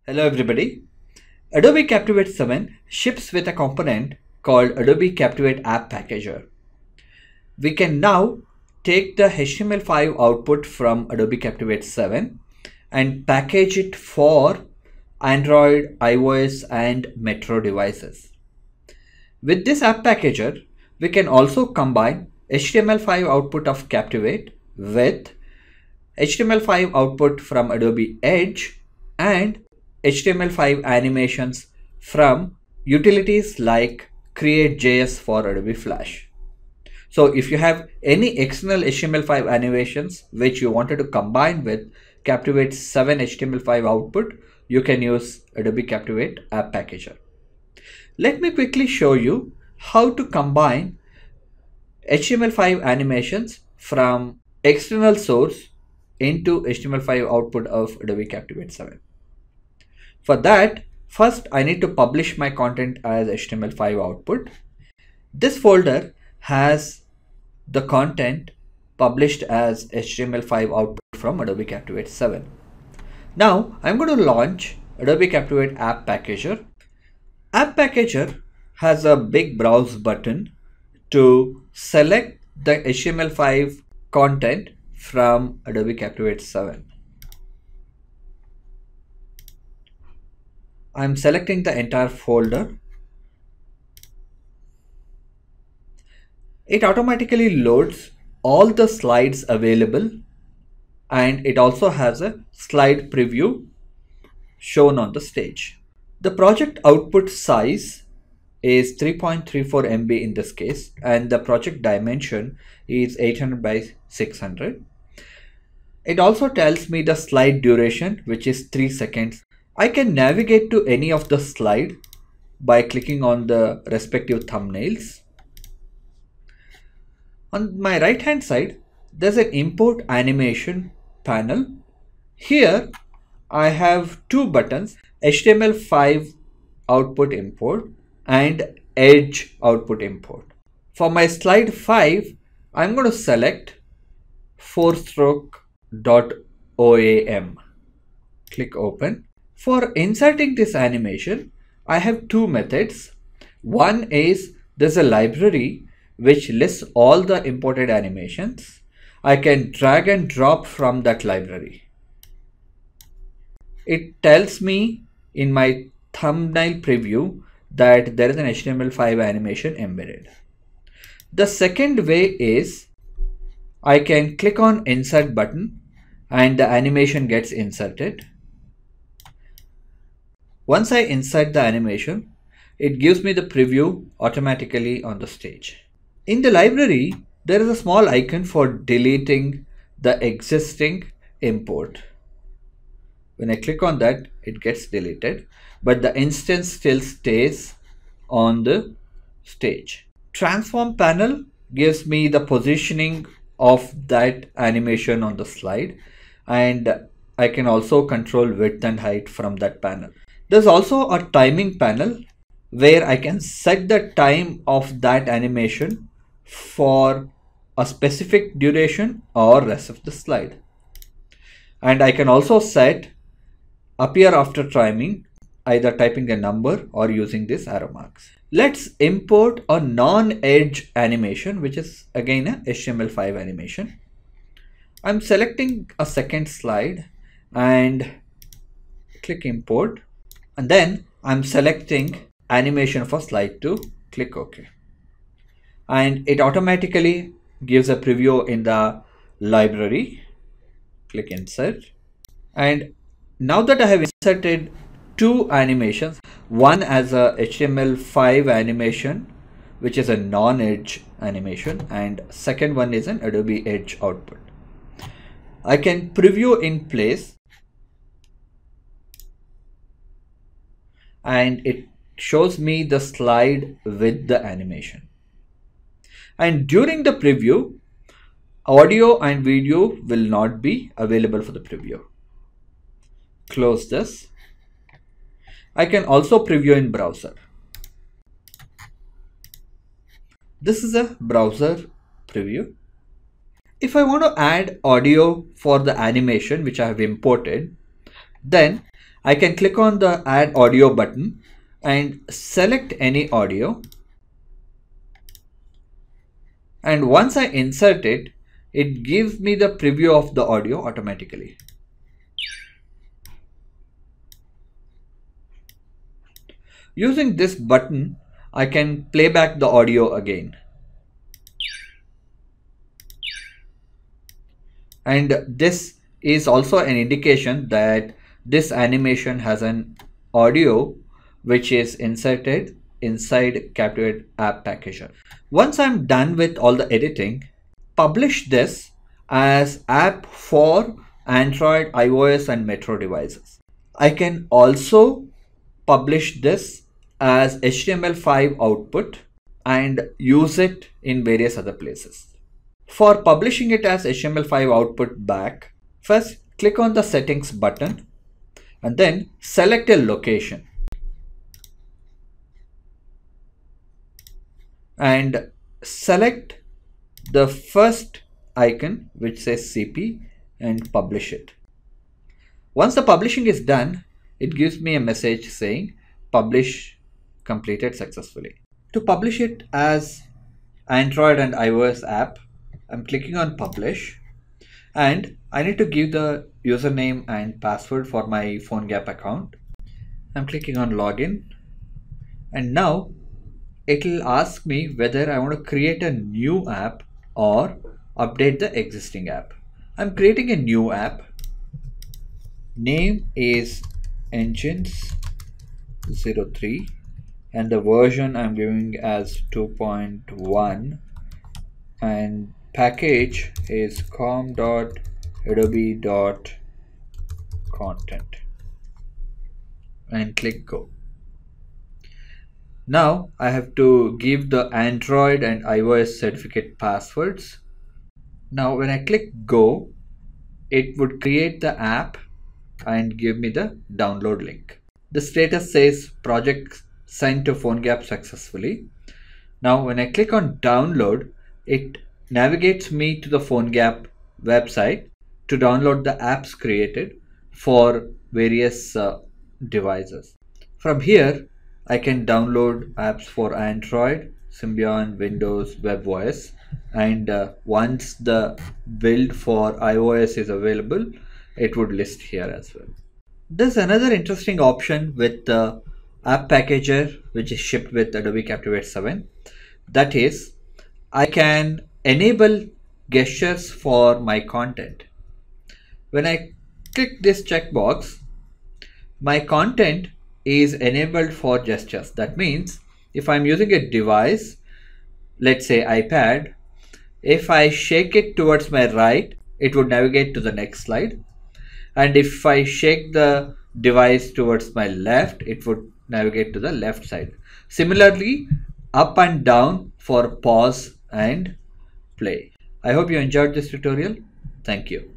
Hello everybody. Adobe Captivate 7 ships with a component called Adobe Captivate App Packager. We can now take the HTML5 output from Adobe Captivate 7 and package it for Android, iOS and Metro devices. With this app packager, we can also combine HTML5 output of Captivate with HTML5 output from Adobe Edge and HTML5 animations from utilities like Create.js for Adobe Flash. So if you have any external HTML5 animations which you wanted to combine with Captivate 7 HTML5 output, you can use Adobe Captivate App Packager. Let me quickly show you how to combine HTML5 animations from external source into HTML5 output of Adobe Captivate 7. For that, first I need to publish my content as HTML5 output. This folder has the content published as HTML5 output from Adobe Captivate 7. Now I'm going to launch Adobe Captivate App Packager. App Packager has a big browse button to select the HTML5 content from Adobe Captivate 7. I'm selecting the entire folder. It automatically loads all the slides available and it also has a slide preview shown on the stage. The project output size is 3.34 MB in this case and the project dimension is 800 by 600. It also tells me the slide duration, which is 3 seconds. I can navigate to any of the slide by clicking on the respective thumbnails. On my right hand side, there's an import animation panel. Here I have two buttons, HTML5 output import and Edge output import. For my slide 5, I'm going to select 4stroke.oam. Click open. For inserting this animation, I have two methods. One is there's a library which lists all the imported animations. I can drag and drop from that library. It tells me in my thumbnail preview that there is an HTML5 animation embedded. The second way is I can click on insert button and the animation gets inserted. Once I insert the animation, it gives me the preview automatically on the stage. In the library, there is a small icon for deleting the existing import. When I click on that, it gets deleted, but the instance still stays on the stage. Transform panel gives me the positioning of that animation on the slide, and I can also control width and height from that panel. There's also a timing panel where I can set the time of that animation for a specific duration or rest of the slide. And I can also set appear after timing, either typing a number or using this arrow marks. Let's import a non-edge animation, which is again a HTML5 animation. I'm selecting a second slide and click import. And then I'm selecting animation for slide 2, click OK. And it automatically gives a preview in the library, click insert. And now that I have inserted two animations, one as a HTML5 animation, which is a non-edge animation, and second one is an Adobe Edge output. I can preview in place and it shows me the slide with the animation. And during the preview, audio and video will not be available for the preview. Close this. I can also preview in browser. This is a browser preview. If I want to add audio for the animation which I have imported, then I can click on the add audio button and select any audio. And once I insert it, it gives me the preview of the audio automatically. Using this button, I can play back the audio again. And this is also an indication that this animation has an audio which is inserted inside Captivate app packager. Once I'm done with all the editing, publish this as app for Android, iOS and Metro devices. I can also publish this as HTML5 output and use it in various other places. For publishing it as HTML5 output back, first click on the settings button and then select a location and select the first icon which says CP and publish it. Once the publishing is done, it gives me a message saying publish completed successfully. To publish it as Android and iOS app, I'm clicking on publish and I need to give the username and password for my PhoneGap account. I'm clicking on login and now it will ask me whether I want to create a new app or update the existing app. I'm creating a new app. Name is Engines03 and the version I'm giving as 2.1 and package is com.adobe.content and click go. Now I have to give the Android and iOS certificate passwords. Now when I click go, it would create the app and give me the download link. The status says project sent to PhoneGap successfully. Now when I click on download, it navigates me to the PhoneGap website to download the apps created for various devices. From here, I can download apps for Android, Symbian, Windows, WebOS, and once the build for iOS is available, it would list here as well. There's another interesting option with the app packager which is shipped with Adobe Captivate 7. That is, I can enable gestures for my content. When I click this checkbox, my content is enabled for gestures. That means if I'm using a device, let's say iPad, if I shake it towards my right, it would navigate to the next slide. And if I shake the device towards my left, it would navigate to the left side. Similarly, up and down for pause and play. I hope you enjoyed this tutorial. Thank you.